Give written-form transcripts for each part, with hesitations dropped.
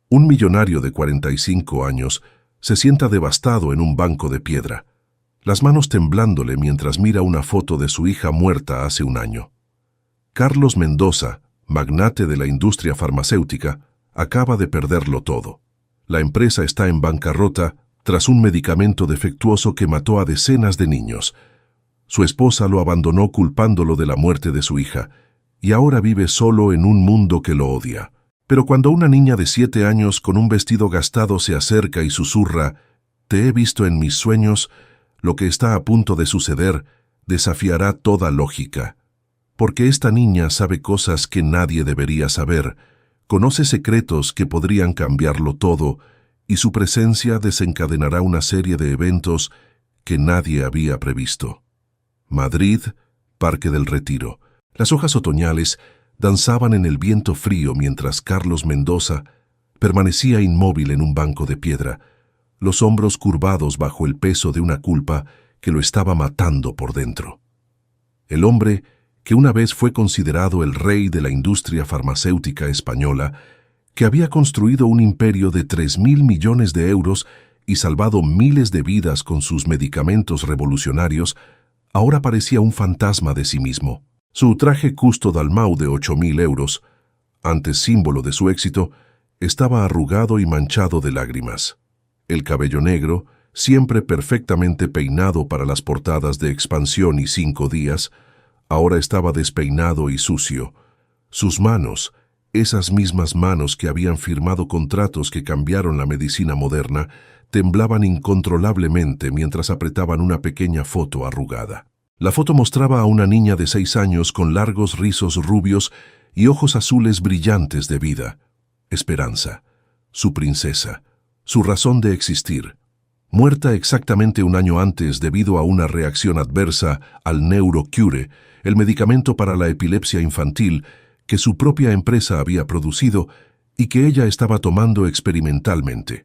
Un millonario de 45 años se sienta devastado en un banco de piedra, las manos temblándole mientras mira una foto de su hija muerta hace un año. Carlos Mendoza, magnate de la industria farmacéutica, acaba de perderlo todo. La empresa está en bancarrota tras un medicamento defectuoso que mató a decenas de niños. Su esposa lo abandonó culpándolo de la muerte de su hija, y ahora vive solo en un mundo que lo odia. Pero cuando una niña de 7 años con un vestido gastado se acerca y susurra, «Te he visto en mis sueños», lo que está a punto de suceder desafiará toda lógica. Porque esta niña sabe cosas que nadie debería saber, conoce secretos que podrían cambiarlo todo, y su presencia desencadenará una serie de eventos que nadie había previsto. Madrid, Parque del Retiro. Las hojas otoñales danzaban en el viento frío mientras Carlos Mendoza permanecía inmóvil en un banco de piedra, los hombros curvados bajo el peso de una culpa que lo estaba matando por dentro. El hombre, que una vez fue considerado el rey de la industria farmacéutica española, que había construido un imperio de 3.000 millones de euros y salvado miles de vidas con sus medicamentos revolucionarios, ahora parecía un fantasma de sí mismo. Su traje Custo Dalmau de 8.000 euros, antes símbolo de su éxito, estaba arrugado y manchado de lágrimas. El cabello negro, siempre perfectamente peinado para las portadas de Expansión y 5 días, ahora estaba despeinado y sucio. Sus manos, esas mismas manos que habían firmado contratos que cambiaron la medicina moderna, temblaban incontrolablemente mientras apretaban una pequeña foto arrugada. La foto mostraba a una niña de 6 años con largos rizos rubios y ojos azules brillantes de vida. Esperanza, su princesa, su razón de existir. Muerta exactamente un año antes debido a una reacción adversa al NeuroCure, el medicamento para la epilepsia infantil que su propia empresa había producido y que ella estaba tomando experimentalmente.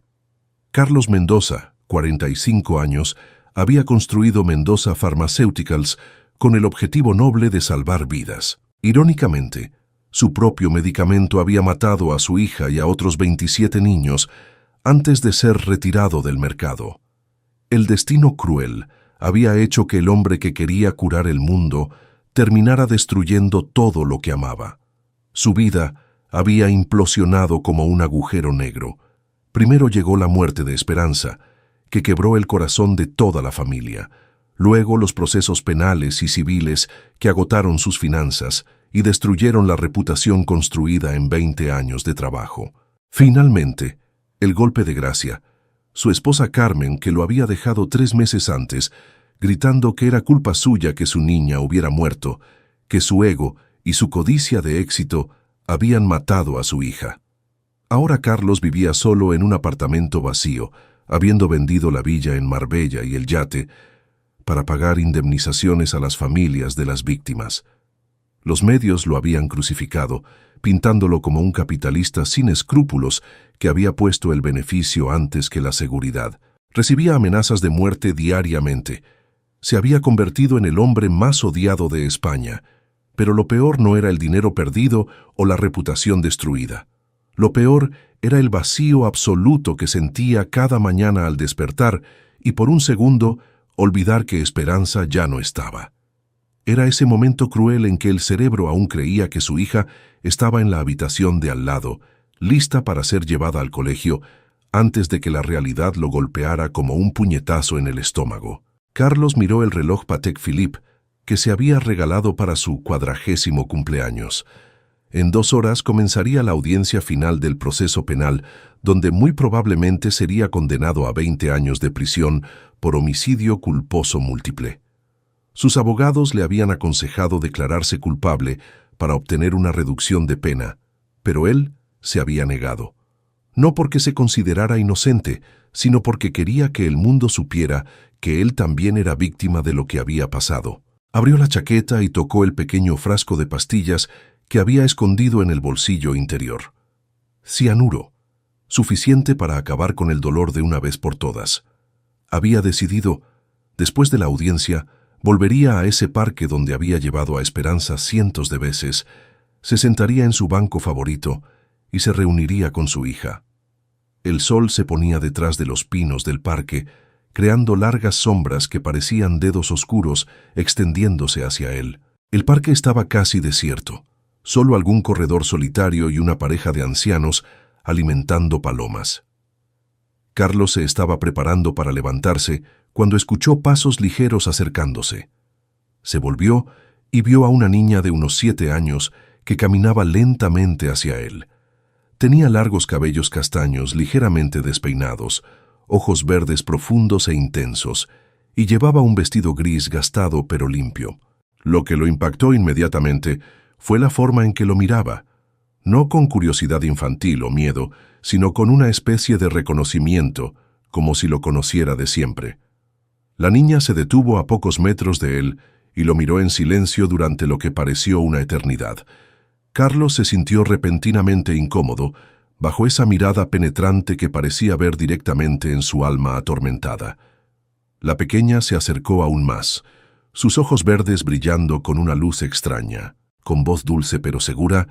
Carlos Mendoza, 45 años, había construido Mendoza Pharmaceuticals con el objetivo noble de salvar vidas. Irónicamente, su propio medicamento había matado a su hija y a otros 27 niños antes de ser retirado del mercado. El destino cruel había hecho que el hombre que quería curar el mundo terminara destruyendo todo lo que amaba. Su vida había implosionado como un agujero negro. Primero llegó la muerte de Esperanza, que quebró el corazón de toda la familia. Luego los procesos penales y civiles que agotaron sus finanzas y destruyeron la reputación construida en 20 años de trabajo. Finalmente, el golpe de gracia. Su esposa Carmen, que lo había dejado 3 meses antes, gritando que era culpa suya que su niña hubiera muerto, que su ego y su codicia de éxito habían matado a su hija. Ahora Carlos vivía solo en un apartamento vacío, habiendo vendido la villa en Marbella y el yate, para pagar indemnizaciones a las familias de las víctimas. Los medios lo habían crucificado, pintándolo como un capitalista sin escrúpulos que había puesto el beneficio antes que la seguridad. Recibía amenazas de muerte diariamente. Se había convertido en el hombre más odiado de España, pero lo peor no era el dinero perdido o la reputación destruida. Lo peor era el vacío absoluto que sentía cada mañana al despertar y por un segundo olvidar que Esperanza ya no estaba. Era ese momento cruel en que el cerebro aún creía que su hija estaba en la habitación de al lado, lista para ser llevada al colegio, antes de que la realidad lo golpeara como un puñetazo en el estómago. Carlos miró el reloj Patek Philippe que se había regalado para su 40º cumpleaños. En 2 horas comenzaría la audiencia final del proceso penal, donde muy probablemente sería condenado a 20 años de prisión por homicidio culposo múltiple. Sus abogados le habían aconsejado declararse culpable para obtener una reducción de pena, pero él se había negado. No porque se considerara inocente, sino porque quería que el mundo supiera que él también era víctima de lo que había pasado. Abrió la chaqueta y tocó el pequeño frasco de pastillas que había escondido en el bolsillo interior. Cianuro, suficiente para acabar con el dolor de una vez por todas. Había decidido, después de la audiencia, volvería a ese parque donde había llevado a Esperanza cientos de veces, se sentaría en su banco favorito y se reuniría con su hija. El sol se ponía detrás de los pinos del parque, creando largas sombras que parecían dedos oscuros extendiéndose hacia él. El parque estaba casi desierto, solo algún corredor solitario y una pareja de ancianos alimentando palomas. Carlos se estaba preparando para levantarse cuando escuchó pasos ligeros acercándose. Se volvió y vio a una niña de unos 7 años que caminaba lentamente hacia él. Tenía largos cabellos castaños ligeramente despeinados, ojos verdes profundos e intensos, y llevaba un vestido gris gastado pero limpio. Lo que lo impactó inmediatamente fue la forma en que lo miraba, no con curiosidad infantil o miedo, sino con una especie de reconocimiento, como si lo conociera de siempre. La niña se detuvo a pocos metros de él y lo miró en silencio durante lo que pareció una eternidad. Carlos se sintió repentinamente incómodo bajo esa mirada penetrante que parecía ver directamente en su alma atormentada. La pequeña se acercó aún más, sus ojos verdes brillando con una luz extraña. Con voz dulce pero segura,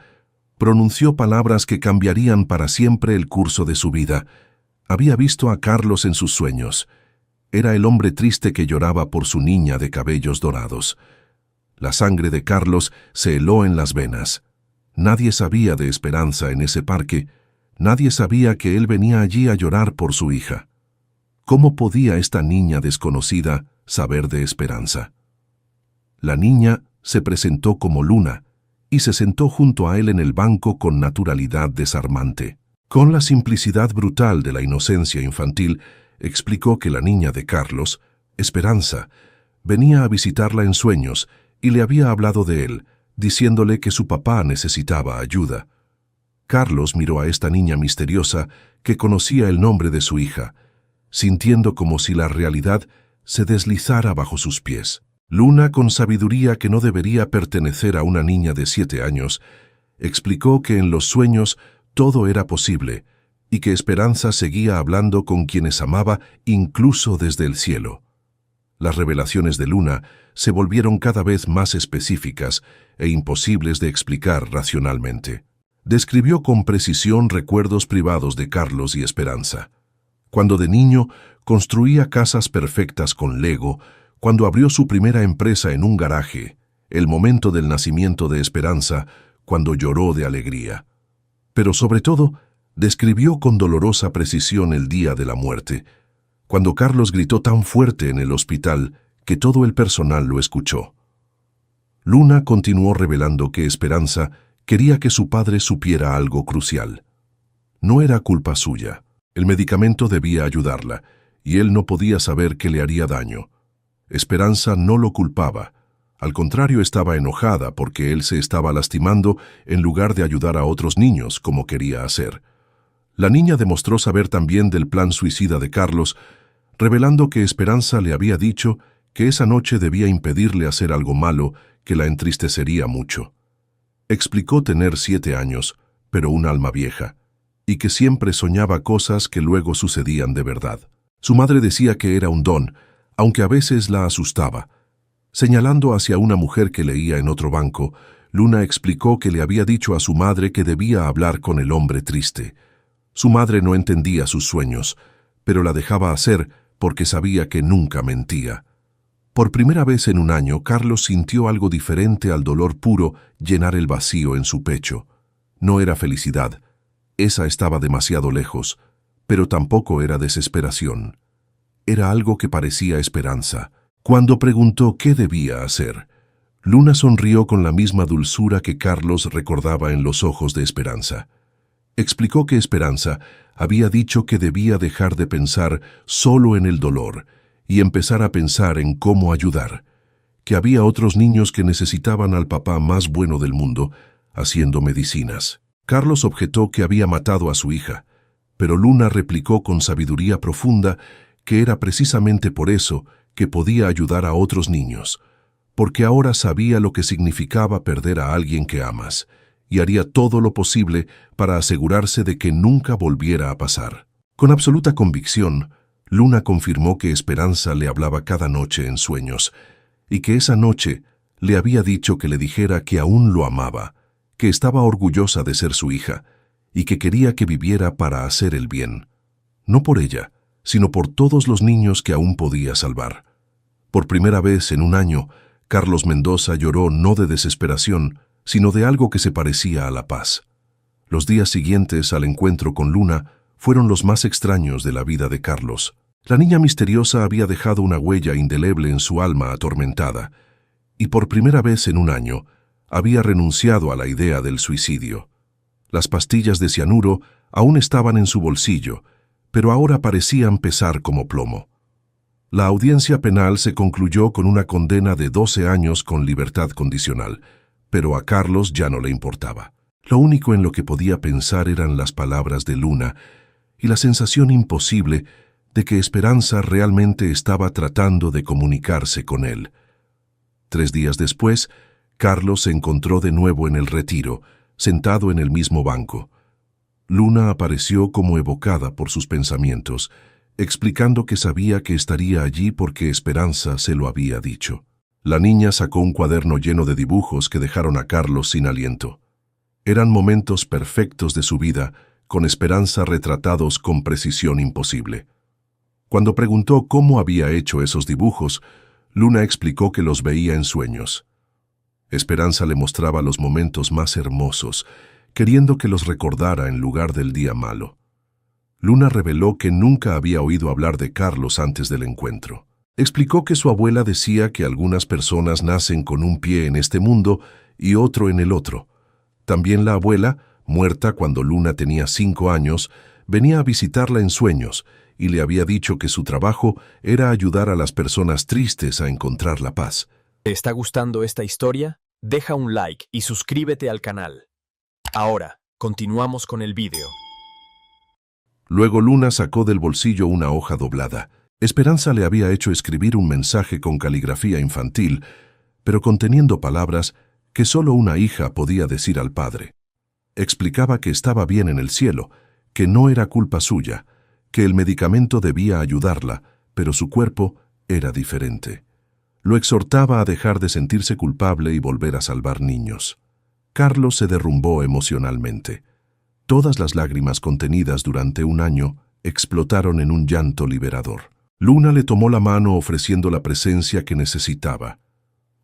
pronunció palabras que cambiarían para siempre el curso de su vida. Había visto a Carlos en sus sueños. Era el hombre triste que lloraba por su niña de cabellos dorados. La sangre de Carlos se heló en las venas. Nadie sabía de Esperanza en ese parque. Nadie sabía que él venía allí a llorar por su hija. ¿Cómo podía esta niña desconocida saber de Esperanza? La niña se presentó como Luna y se sentó junto a él en el banco con naturalidad desarmante. Con la simplicidad brutal de la inocencia infantil, explicó que la niña de Carlos, Esperanza, venía a visitarla en sueños y le había hablado de él, diciéndole que su papá necesitaba ayuda. Carlos miró a esta niña misteriosa que conocía el nombre de su hija, sintiendo como si la realidad se deslizara bajo sus pies. Luna, con sabiduría que no debería pertenecer a una niña de 7 años, explicó que en los sueños todo era posible y que Esperanza seguía hablando con quienes amaba incluso desde el cielo. Las revelaciones de Luna se volvieron cada vez más específicas e imposibles de explicar racionalmente. Describió con precisión recuerdos privados de Carlos y Esperanza. Cuando de niño construía casas perfectas con Lego, cuando abrió su primera empresa en un garaje, el momento del nacimiento de Esperanza, cuando lloró de alegría. Pero sobre todo, describió con dolorosa precisión el día de la muerte, cuando Carlos gritó tan fuerte en el hospital que todo el personal lo escuchó. Luna continuó revelando que Esperanza quería que su padre supiera algo crucial. No era culpa suya. El medicamento debía ayudarla, y él no podía saber que le haría daño. Esperanza no lo culpaba. Al contrario, estaba enojada porque él se estaba lastimando en lugar de ayudar a otros niños como quería hacer. La niña demostró saber también del plan suicida de Carlos, revelando que Esperanza le había dicho que esa noche debía impedirle hacer algo malo que la entristecería mucho. Explicó tener 7 años, pero un alma vieja, y que siempre soñaba cosas que luego sucedían de verdad. Su madre decía que era un don, aunque a veces la asustaba. Señalando hacia una mujer que leía en otro banco, Luna explicó que le había dicho a su madre que debía hablar con el hombre triste. Su madre no entendía sus sueños, pero la dejaba hacer porque sabía que nunca mentía. Por primera vez en un año, Carlos sintió algo diferente al dolor puro llenar el vacío en su pecho. No era felicidad, esa estaba demasiado lejos, pero tampoco era desesperación. Era algo que parecía esperanza. Cuando preguntó qué debía hacer, Luna sonrió con la misma dulzura que Carlos recordaba en los ojos de Esperanza. Explicó que Esperanza había dicho que debía dejar de pensar solo en el dolor y empezar a pensar en cómo ayudar, que había otros niños que necesitaban al papá más bueno del mundo haciendo medicinas. Carlos objetó que había matado a su hija, pero Luna replicó con sabiduría profunda que era precisamente por eso que podía ayudar a otros niños, porque ahora sabía lo que significaba perder a alguien que amas, y haría todo lo posible para asegurarse de que nunca volviera a pasar. Con absoluta convicción, Luna confirmó que Esperanza le hablaba cada noche en sueños, y que esa noche le había dicho que le dijera que aún lo amaba, que estaba orgullosa de ser su hija, y que quería que viviera para hacer el bien. no por ella, sino por todos los niños que aún podía salvar. Por primera vez en un año, Carlos Mendoza lloró no de desesperación, sino de algo que se parecía a la paz. Los días siguientes al encuentro con Luna fueron los más extraños de la vida de Carlos. La niña misteriosa había dejado una huella indeleble en su alma atormentada, y por primera vez en un año había renunciado a la idea del suicidio. Las pastillas de cianuro aún estaban en su bolsillo, pero ahora parecían pesar como plomo. La audiencia penal se concluyó con una condena de 12 años con libertad condicional, pero a Carlos ya no le importaba. Lo único en lo que podía pensar eran las palabras de Luna y la sensación imposible de que Esperanza realmente estaba tratando de comunicarse con él. 3 días después, Carlos se encontró de nuevo en el retiro, sentado en el mismo banco. Luna apareció como evocada por sus pensamientos, explicando que sabía que estaría allí porque Esperanza se lo había dicho. La niña sacó un cuaderno lleno de dibujos que dejaron a Carlos sin aliento. Eran momentos perfectos de su vida, con Esperanza retratados con precisión imposible. Cuando preguntó cómo había hecho esos dibujos, Luna explicó que los veía en sueños. Esperanza le mostraba los momentos más hermosos, queriendo que los recordara en lugar del día malo. Luna reveló que nunca había oído hablar de Carlos antes del encuentro. Explicó que su abuela decía que algunas personas nacen con un pie en este mundo y otro en el otro. También la abuela, muerta cuando Luna tenía 5 años, venía a visitarla en sueños y le había dicho que su trabajo era ayudar a las personas tristes a encontrar la paz. ¿Te está gustando esta historia? Deja un like y suscríbete al canal. Ahora, continuamos con el vídeo. Luego Luna sacó del bolsillo una hoja doblada. Esperanza le había hecho escribir un mensaje con caligrafía infantil, pero conteniendo palabras que solo una hija podía decir al padre. Explicaba que estaba bien en el cielo, que no era culpa suya, que el medicamento debía ayudarla, pero su cuerpo era diferente. Lo exhortaba a dejar de sentirse culpable y volver a salvar niños. Carlos se derrumbó emocionalmente. Todas las lágrimas contenidas durante un año explotaron en un llanto liberador. Luna le tomó la mano ofreciendo la presencia que necesitaba.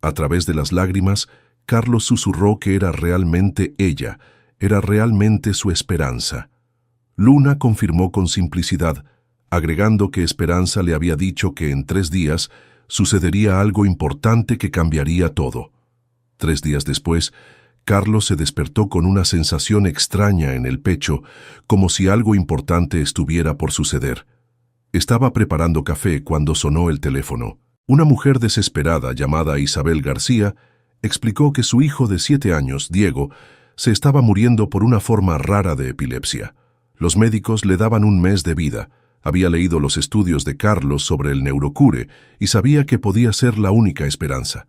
A través de las lágrimas, Carlos susurró que era realmente ella, era realmente su esperanza. Luna confirmó con simplicidad, agregando que Esperanza le había dicho que en 3 días sucedería algo importante que cambiaría todo. 3 días después, Carlos se despertó con una sensación extraña en el pecho, como si algo importante estuviera por suceder. Estaba preparando café cuando sonó el teléfono. Una mujer desesperada llamada Isabel García explicó que su hijo de 7 años, Diego, se estaba muriendo por una forma rara de epilepsia. Los médicos le daban 1 mes de vida. Había leído los estudios de Carlos sobre el neurocure y sabía que podía ser la única esperanza.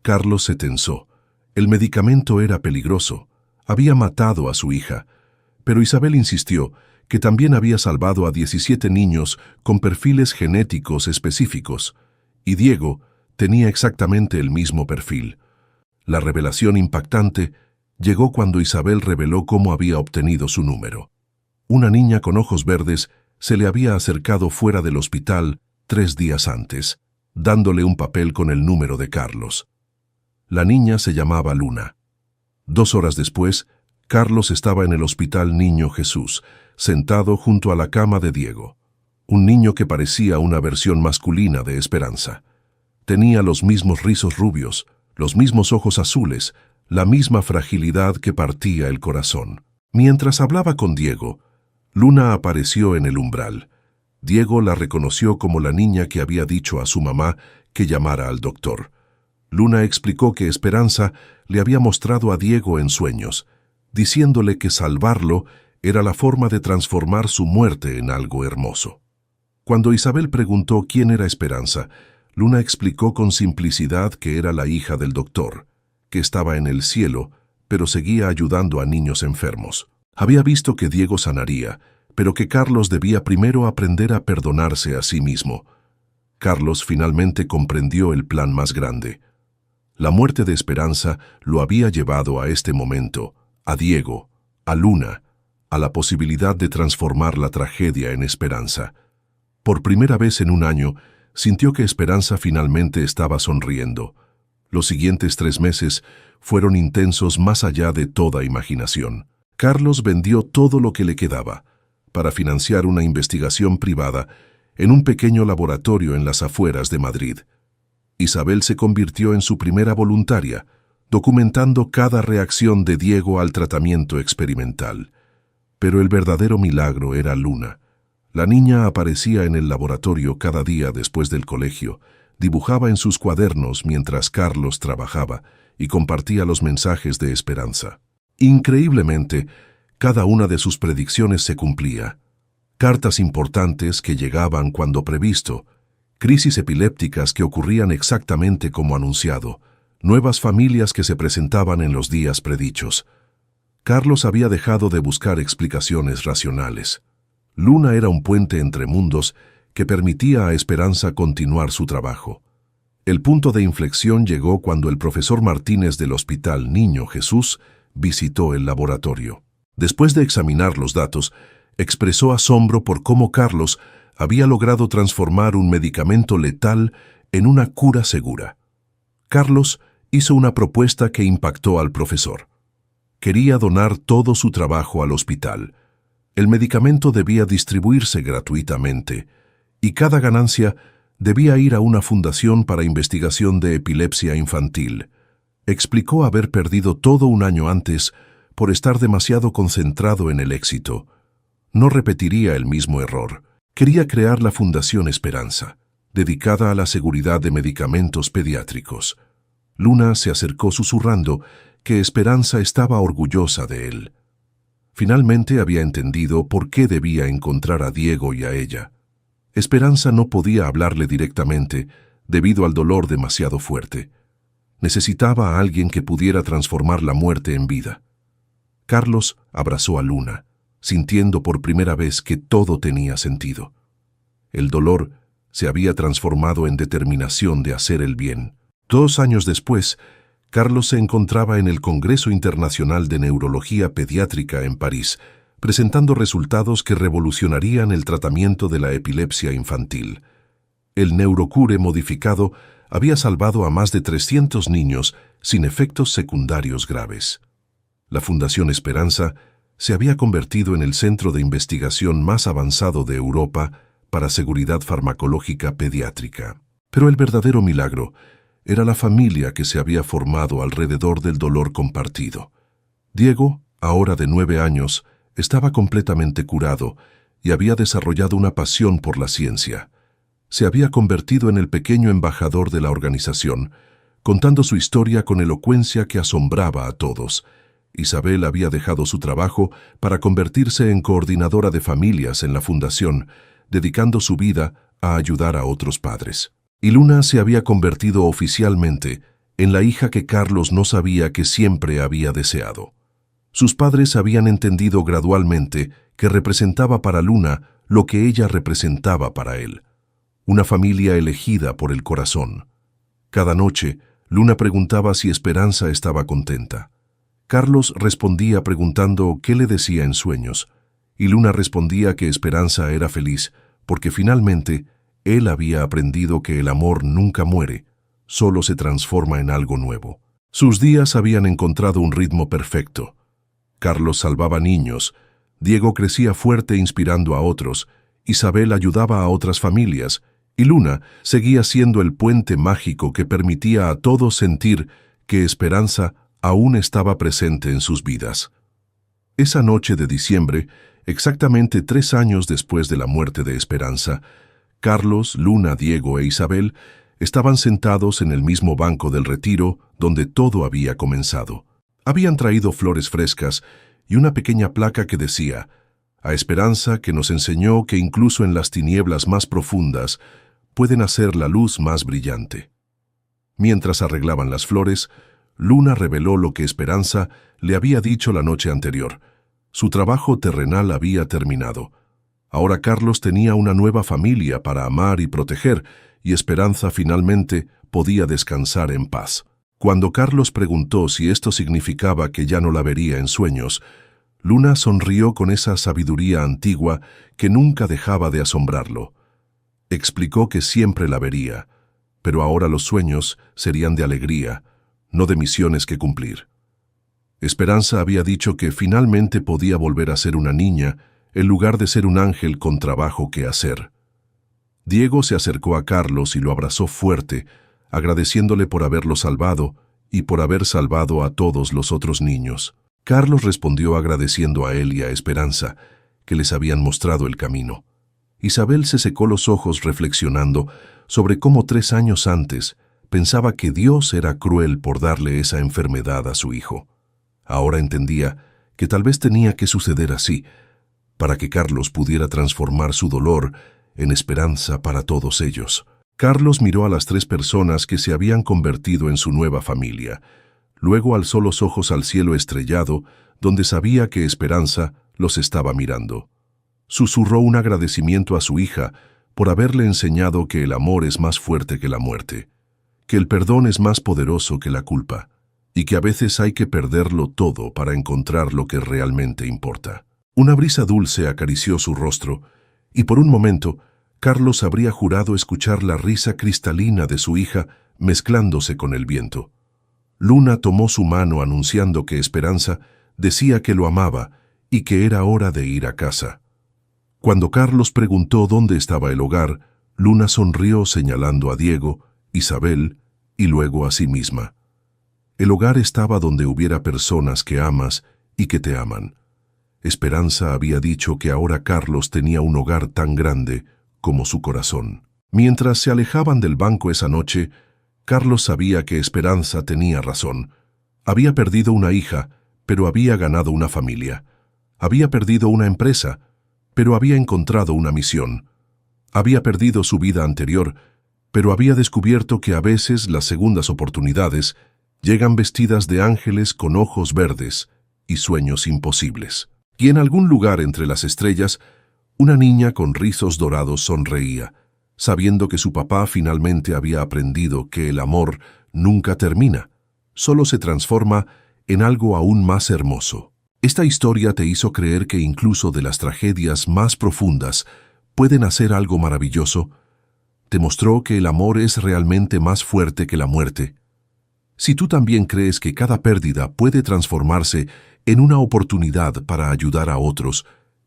Carlos se tensó. El medicamento era peligroso. Había matado a su hija. Pero Isabel insistió que también había salvado a 17 niños con perfiles genéticos específicos, y Diego tenía exactamente el mismo perfil. La revelación impactante llegó cuando Isabel reveló cómo había obtenido su número. Una niña con ojos verdes se le había acercado fuera del hospital 3 días antes, dándole un papel con el número de Carlos. La niña se llamaba Luna. 2 horas después, Carlos estaba en el Hospital Niño Jesús, sentado junto a la cama de Diego. Un niño que parecía una versión masculina de Esperanza. Tenía los mismos rizos rubios, los mismos ojos azules, la misma fragilidad que partía el corazón. Mientras hablaba con Diego, Luna apareció en el umbral. Diego la reconoció como la niña que había dicho a su mamá que llamara al doctor. Luna explicó que Esperanza le había mostrado a Diego en sueños, diciéndole que salvarlo era la forma de transformar su muerte en algo hermoso. Cuando Isabel preguntó quién era Esperanza, Luna explicó con simplicidad que era la hija del doctor, que estaba en el cielo, pero seguía ayudando a niños enfermos. Había visto que Diego sanaría, pero que Carlos debía primero aprender a perdonarse a sí mismo. Carlos finalmente comprendió el plan más grande. La muerte de Esperanza lo había llevado a este momento, a Diego, a Luna, a la posibilidad de transformar la tragedia en esperanza. Por primera vez en un año, sintió que Esperanza finalmente estaba sonriendo. Los siguientes 3 meses fueron intensos más allá de toda imaginación. Carlos vendió todo lo que le quedaba para financiar una investigación privada en un pequeño laboratorio en las afueras de Madrid. Isabel se convirtió en su primera voluntaria, documentando cada reacción de Diego al tratamiento experimental. Pero el verdadero milagro era Luna. La niña aparecía en el laboratorio cada día después del colegio, dibujaba en sus cuadernos mientras Carlos trabajaba y compartía los mensajes de esperanza. Increíblemente, cada una de sus predicciones se cumplía. Cartas importantes que llegaban cuando previsto, crisis epilépticas que ocurrían exactamente como anunciado, nuevas familias que se presentaban en los días predichos. Carlos había dejado de buscar explicaciones racionales. Luna era un puente entre mundos que permitía a Esperanza continuar su trabajo. El punto de inflexión llegó cuando el profesor Martínez del Hospital Niño Jesús visitó el laboratorio. Después de examinar los datos, expresó asombro por cómo Carlos había logrado transformar un medicamento letal en una cura segura. Carlos hizo una propuesta que impactó al profesor. Quería donar todo su trabajo al hospital. El medicamento debía distribuirse gratuitamente y cada ganancia debía ir a una fundación para investigación de epilepsia infantil. Explicó haber perdido todo un año antes por estar demasiado concentrado en el éxito. No repetiría el mismo error. Quería crear la Fundación Esperanza, dedicada a la seguridad de medicamentos pediátricos. Luna se acercó susurrando que Esperanza estaba orgullosa de él. Finalmente había entendido por qué debía encontrar a Diego y a ella. Esperanza no podía hablarle directamente debido al dolor demasiado fuerte. Necesitaba a alguien que pudiera transformar la muerte en vida. Carlos abrazó a Luna, sintiendo por primera vez que todo tenía sentido. El dolor se había transformado en determinación de hacer el bien. 2 años después, Carlos se encontraba en el Congreso Internacional de Neurología Pediátrica en París, presentando resultados que revolucionarían el tratamiento de la epilepsia infantil. El Neurocure modificado había salvado a más de 300 niños sin efectos secundarios graves. La Fundación Esperanza se había convertido en el centro de investigación más avanzado de Europa para seguridad farmacológica pediátrica. Pero el verdadero milagro era la familia que se había formado alrededor del dolor compartido. Diego, ahora de 9 años, estaba completamente curado y había desarrollado una pasión por la ciencia. Se había convertido en el pequeño embajador de la organización, contando su historia con elocuencia que asombraba a todos. Isabel había dejado su trabajo para convertirse en coordinadora de familias en la fundación, dedicando su vida a ayudar a otros padres. Y Luna se había convertido oficialmente en la hija que Carlos no sabía que siempre había deseado. Sus padres habían entendido gradualmente que representaba para Luna lo que ella representaba para él, una familia elegida por el corazón. Cada noche, Luna preguntaba si Esperanza estaba contenta. Carlos respondía preguntando qué le decía en sueños, y Luna respondía que Esperanza era feliz porque finalmente él había aprendido que el amor nunca muere, solo se transforma en algo nuevo. Sus días habían encontrado un ritmo perfecto. Carlos salvaba niños, Diego crecía fuerte inspirando a otros, Isabel ayudaba a otras familias, y Luna seguía siendo el puente mágico que permitía a todos sentir que Esperanza aún estaba presente en sus vidas. Esa noche de diciembre, exactamente 3 años después de la muerte de Esperanza, Carlos, Luna, Diego e Isabel estaban sentados en el mismo banco del retiro donde todo había comenzado. Habían traído flores frescas y una pequeña placa que decía: «A Esperanza, que nos enseñó que incluso en las tinieblas más profundas pueden hacer la luz más brillante». Mientras arreglaban las flores, Luna reveló lo que Esperanza le había dicho la noche anterior. Su trabajo terrenal había terminado. Ahora Carlos tenía una nueva familia para amar y proteger, y Esperanza finalmente podía descansar en paz. Cuando Carlos preguntó si esto significaba que ya no la vería en sueños, Luna sonrió con esa sabiduría antigua que nunca dejaba de asombrarlo. Explicó que siempre la vería, pero ahora los sueños serían de alegría, no de misiones que cumplir. Esperanza había dicho que finalmente podía volver a ser una niña en lugar de ser un ángel con trabajo que hacer. Diego se acercó a Carlos y lo abrazó fuerte, agradeciéndole por haberlo salvado y por haber salvado a todos los otros niños. Carlos respondió agradeciendo a él y a Esperanza, que les habían mostrado el camino. Isabel se secó los ojos reflexionando sobre cómo 3 años antes pensaba que Dios era cruel por darle esa enfermedad a su hijo. Ahora entendía que tal vez tenía que suceder así, para que Carlos pudiera transformar su dolor en esperanza para todos ellos. Carlos miró a las 3 personas que se habían convertido en su nueva familia. Luego alzó los ojos al cielo estrellado, donde sabía que Esperanza los estaba mirando. Susurró un agradecimiento a su hija por haberle enseñado que el amor es más fuerte que la muerte, que el perdón es más poderoso que la culpa, y que a veces hay que perderlo todo para encontrar lo que realmente importa. Una brisa dulce acarició su rostro, y por un momento, Carlos habría jurado escuchar la risa cristalina de su hija mezclándose con el viento. Luna tomó su mano anunciando que Esperanza decía que lo amaba y que era hora de ir a casa. Cuando Carlos preguntó dónde estaba el hogar, Luna sonrió señalando a Diego, Isabel y luego a sí misma. El hogar estaba donde hubiera personas que amas y que te aman. Esperanza había dicho que ahora Carlos tenía un hogar tan grande como su corazón. Mientras se alejaban del banco esa noche, Carlos sabía que Esperanza tenía razón. Había perdido una hija, pero había ganado una familia. Había perdido una empresa, pero había encontrado una misión. Había perdido su vida anterior, pero había descubierto que a veces las segundas oportunidades llegan vestidas de ángeles con ojos verdes y sueños imposibles. Y en algún lugar entre las estrellas, una niña con rizos dorados sonreía, sabiendo que su papá finalmente había aprendido que el amor nunca termina, solo se transforma en algo aún más hermoso. Esta historia te hizo creer que incluso de las tragedias más profundas pueden hacer algo maravilloso. Te mostró que el amor es realmente más fuerte que la muerte. Si tú también crees que cada pérdida puede transformarse en una oportunidad para ayudar a otros,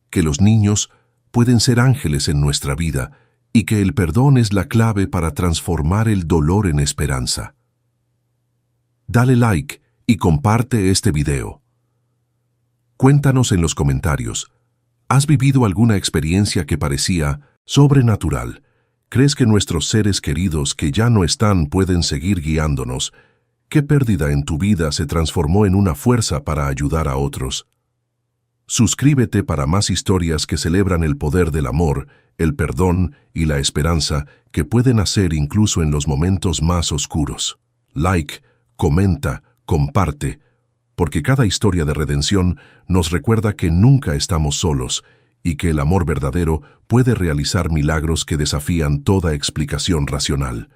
que los niños pueden ser ángeles en nuestra vida y que el perdón es la clave para transformar el dolor en esperanza. Dale like y comparte este video. Cuéntanos en los comentarios, ¿has vivido alguna experiencia que parecía sobrenatural? ¿Crees que nuestros seres queridos que ya no están pueden seguir guiándonos? ¿Qué pérdida en tu vida se transformó en una fuerza para ayudar a otros? Suscríbete para más historias que celebran el poder del amor, el perdón y la esperanza que pueden hacer incluso en los momentos más oscuros. Like, comenta, comparte, porque cada historia de redención nos recuerda que nunca estamos solos y que el amor verdadero puede realizar milagros que desafían toda explicación racional.